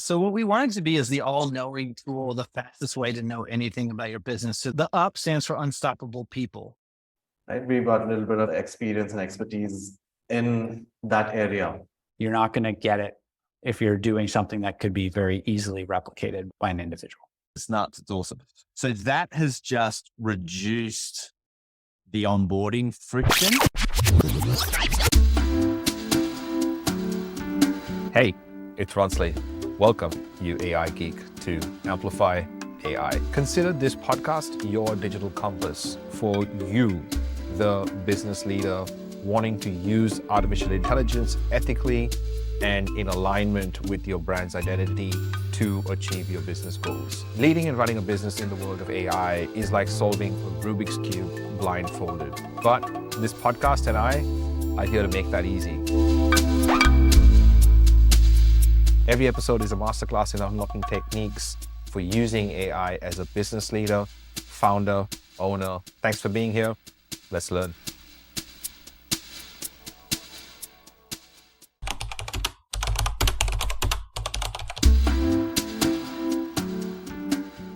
So what we want it to be is the all-knowing tool, the fastest way to know anything about your business. So the UP stands for unstoppable people. Right? We've got a little bit of experience and expertise in that area. You're not going to get it if you're doing something that could be very easily replicated by an individual. It's nuts. It's awesome. So that has just reduced the onboarding friction. Hey, it's Ronsley. Welcome, you AI geek, to Amplify AI. Consider this podcast your digital compass for you, the business leader wanting to use artificial intelligence ethically and in alignment with your brand's identity to achieve your business goals. Leading and running a business in the world of AI is like solving a Rubik's Cube blindfolded. But this podcast and I are here to make that easy. Every episode is a masterclass in unlocking techniques for using AI as a business leader, founder, owner. Thanks for being here. Let's learn.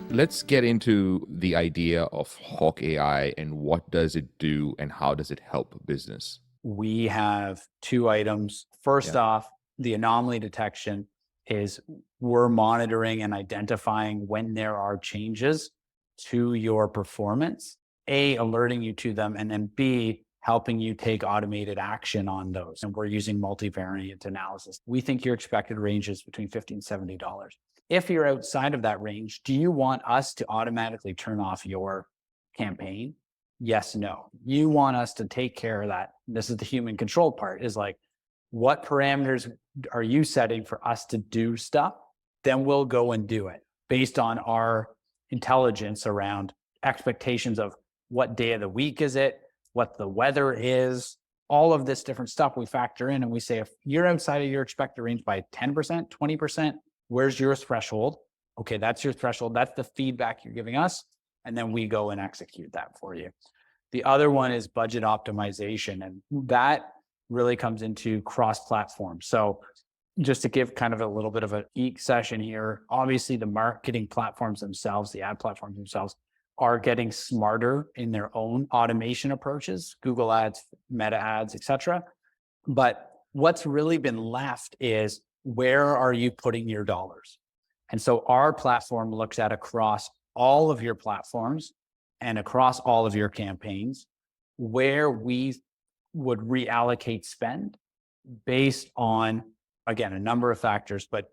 Let's get into the idea of Hawke AI and what does it do and how does it help business? We have two items. First off, the anomaly detection is we're monitoring and identifying when there are changes to your performance, A, alerting you to them, and then B, helping you take automated action on those. And we're using multivariate analysis. We think your expected range is between $50 and $70. If you're outside of that range, do you want us to automatically turn off your campaign? Yes, no. You want us to take care of that. This is the human control part, is like, what parameters are you setting for us to do stuff? Then we'll go and do it based on our intelligence around expectations of what day of the week is it, what the weather is, all of this different stuff we factor in. And we say, if you're outside of your expected range by 10%, 20%, where's your threshold? Okay, that's your threshold. That's the feedback you're giving us. And then we go and execute that for you. The other one is budget optimization. And that really comes into cross-platform. So just to give kind of a little bit of a geek session here, obviously the marketing platforms themselves, the ad platforms themselves are getting smarter in their own automation approaches, Google ads, meta ads, et cetera. But what's really been left is, where are you putting your dollars? And so our platform looks at across all of your platforms and across all of your campaigns, where we would reallocate spend based on, again, a number of factors, but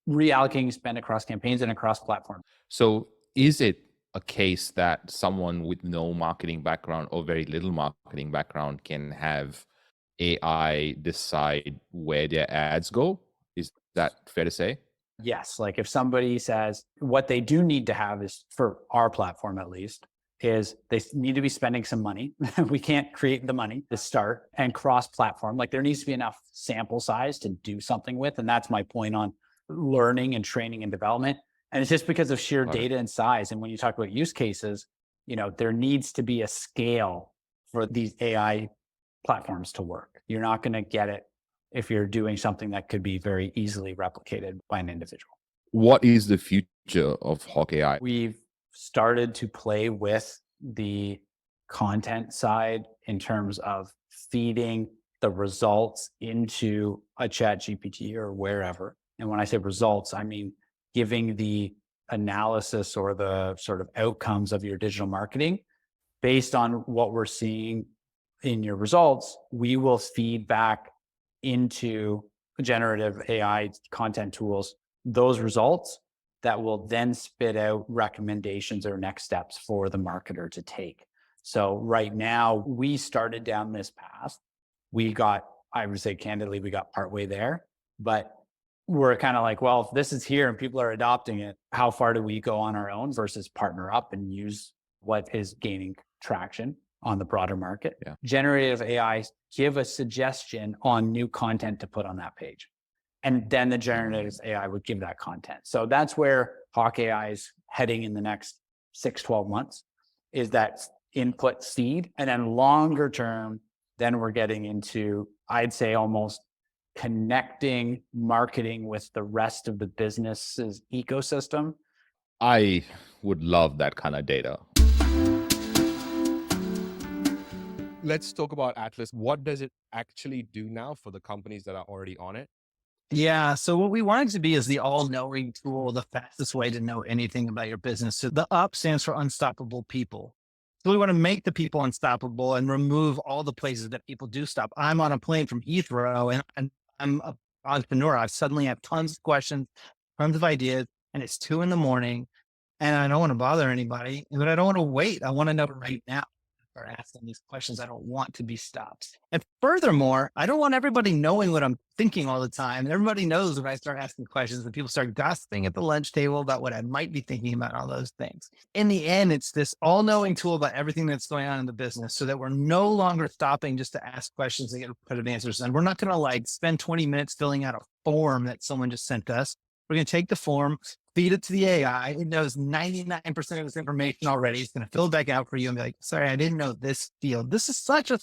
reallocating spend across campaigns and across platforms. So is it a case that someone with no marketing background or very little marketing background can have AI decide where their ads go? Is that fair to say? Yes. Like if somebody says what they do need to have is, for our platform at least, is they need to be spending some money. We can't create the money to start, and cross-platform. Like there needs to be enough sample size to do something with. And that's my point on learning and training and development. And it's just because of sheer data and size. And when you talk about use cases, there needs to be a scale for these AI platforms to work. You're not going to get it if you're doing something that could be very easily replicated by an individual. What is the future of Hawke AI? We've started to play with the content side in terms of feeding the results into a chat GPT or wherever. And when I say results, I mean giving the analysis or the sort of outcomes of your digital marketing based on what we're seeing in your results. We will feed back into generative AI content tools those results that will then spit out recommendations or next steps for the marketer to take. So right now, we started down this path. I would say candidly, we got partway there, but we're kind of like, well, if this is here and people are adopting it, how far do we go on our own versus partner up and use what is gaining traction on the broader market? Yeah. Generative AI give a suggestion on new content to put on that page. And then the generative AI would give that content. So that's where Hawke AI is heading in the next 6-12 months, is that input seed. And then longer term, then we're getting into, I'd say, almost connecting marketing with the rest of the business's ecosystem. I would love that kind of data. Let's talk about Atlas. What does it actually do now for the companies that are already on it? Yeah. So what we want it to be is the all-knowing tool, the fastest way to know anything about your business. So the UP stands for unstoppable people. So we want to make the people unstoppable and remove all the places that people do stop. I'm on a plane from Heathrow and I'm an entrepreneur. I suddenly have tons of questions, tons of ideas, and it's 2 a.m. and I don't want to bother anybody, but I don't want to wait. I want to know right now. Or asking these questions. I don't want to be stopped. And furthermore, I don't want everybody knowing what I'm thinking all the time. And everybody knows when I start asking questions and people start gossiping at the lunch table about what I might be thinking about, all those things. In the end, it's this all-knowing tool about everything that's going on in the business so that we're no longer stopping just to ask questions and get repetitive answers. And we're not going to like spend 20 minutes filling out a form that someone just sent us. We're going to take the form, feed it to the AI. It knows 99% of this information already. It's going to fill it back out for you and be like, sorry, I didn't know this field. This is such a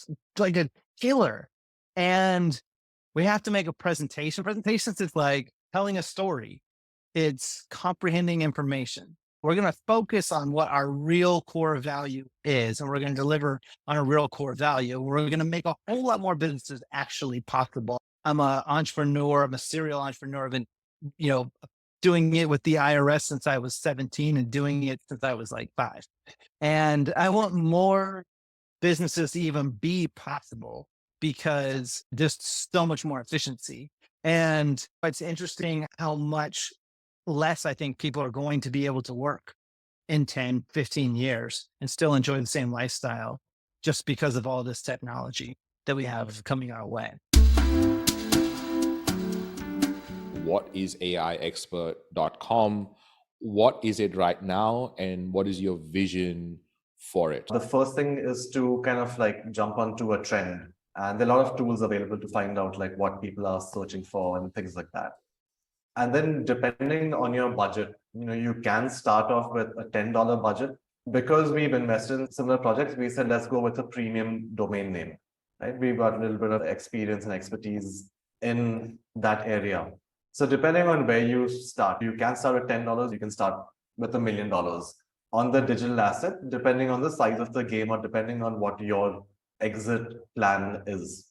killer. And we have to make a presentation. Presentations is like telling a story. It's comprehending information. We're going to focus on what our real core value is, and we're going to deliver on a real core value. We're going to make a whole lot more businesses actually possible. I'm an entrepreneur. I'm a serial entrepreneur. I've been, doing it with the IRS since I was 17 and doing it since I was like 5. And I want more businesses to even be possible because just so much more efficiency. And it's interesting how much less I think people are going to be able to work in 10, 15 years and still enjoy the same lifestyle just because of all this technology that we have coming our way. What is AIexpert.com? What is it right now? And what is your vision for it? The first thing is to kind of like jump onto a trend. And there are a lot of tools available to find out like what people are searching for and things like that. And then depending on your budget, you can start off with a $10 budget. Because we've invested in similar projects, we said, let's go with a premium domain name, right? We've got a little bit of experience and expertise in that area. So depending on where you start, you can start with $10, you can start with $1 million on the digital asset, depending on the size of the game or depending on what your exit plan is.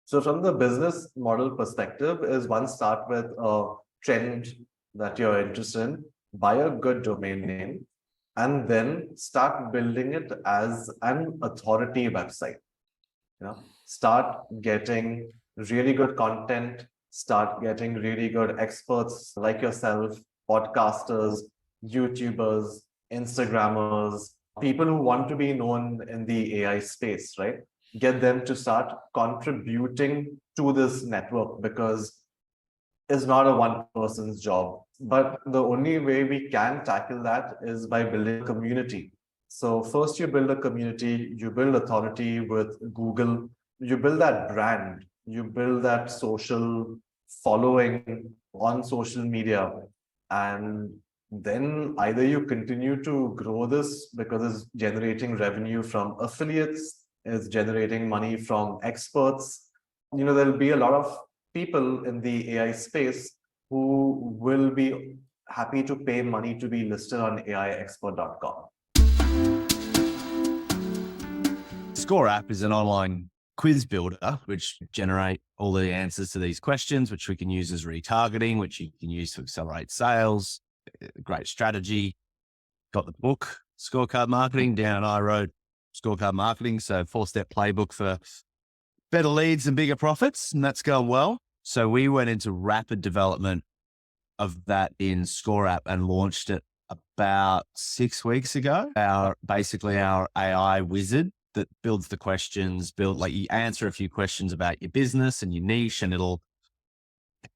So from the business model perspective is one, start with a trend that you're interested in, buy a good domain name, and then start building it as an authority website. Start getting really good content, start getting really good experts like yourself, podcasters, YouTubers, Instagrammers, people who want to be known in the AI space, right? Get them to start contributing to this network because it's not a one person's job. But the only way we can tackle that is by building a community. So first you build a community, you build authority with Google, you build that brand, you build that social following on social media, and then either you continue to grow this because it's generating revenue from affiliates, it's generating money from experts. There'll be a lot of people in the AI space who will be happy to pay money to be listed on AIexpert.com. Score App is an online quiz builder, which generate all the answers to these questions, which we can use as retargeting, which you can use to accelerate sales. Great strategy. Got the book, Scorecard Marketing. Dan and I wrote Scorecard Marketing. So 4-step playbook for better leads and bigger profits. And that's going well. So we went into rapid development of that in Score App and launched it about 6 weeks ago. Our AI wizard that builds the questions, you answer a few questions about your business and your niche, and it'll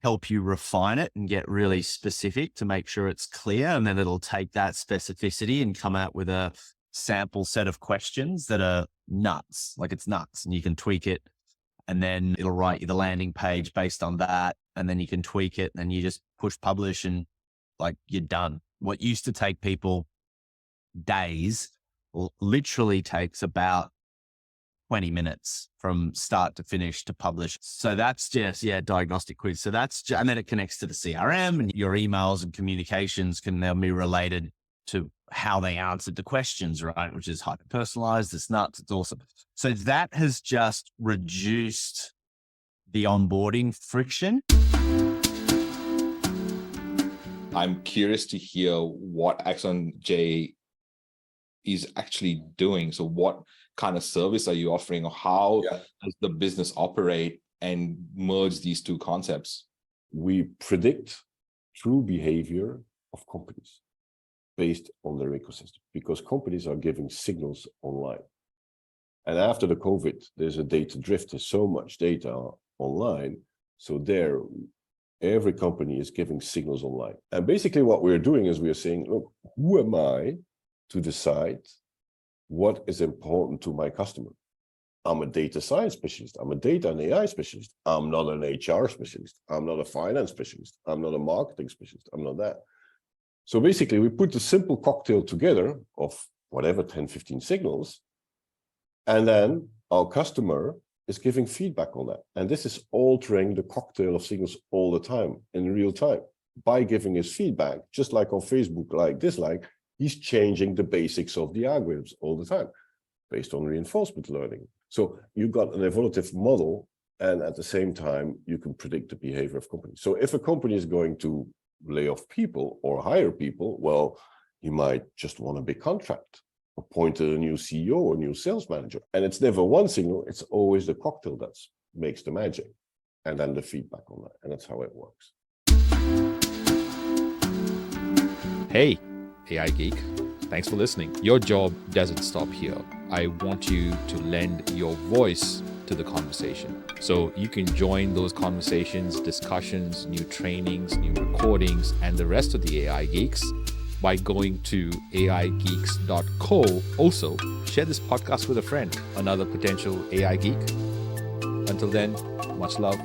help you refine it and get really specific to make sure it's clear. And then it'll take that specificity and come out with a sample set of questions that are nuts. Like it's nuts, and you can tweak it. And then it'll write you the landing page based on that. And then you can tweak it and you just push publish and you're done. What used to take people days literally takes about 20 minutes from start to finish to publish. So that's just, diagnostic quiz. So and then it connects to the CRM, and your emails and communications can now be related to how they answered the questions, right? Which is hyper personalized. It's nuts. It's awesome. So that has just reduced the onboarding friction. I'm curious to hear what Axon J is actually doing. So what kind of service are you offering, or how does the business operate and merge these two concepts? We predict true behavior of companies based on their ecosystem, because companies are giving signals online. And after the COVID, there's a data drift. There's so much data online. So every company is giving signals online. And basically what we're doing is we're saying, look, who am I to decide what is important to my customer? I'm a data science specialist. I'm a data and AI specialist. I'm not an HR specialist. I'm not a finance specialist. I'm not a marketing specialist. I'm not that. So basically we put a simple cocktail together of whatever, 10, 15 signals. And then our customer is giving feedback on that. And this is altering the cocktail of signals all the time in real time. By giving his feedback, just like on Facebook, like, dislike, he's changing the basics of the algorithms all the time based on reinforcement learning. So you've got an evolutive model, and at the same time, you can predict the behavior of companies. So if a company is going to lay off people or hire people, well, he might just want a big contract, appoint a new CEO or new sales manager. And it's never one signal, it's always the cocktail that makes the magic. And then the feedback on that. And that's how it works. Hey, AI Geek, thanks for listening. Your job doesn't stop here. I want you to lend your voice to the conversation. So you can join those conversations, discussions, new trainings, new recordings, and the rest of the AI Geeks by going to aigeeks.co. Also, share this podcast with a friend, another potential AI geek. Until then, much love.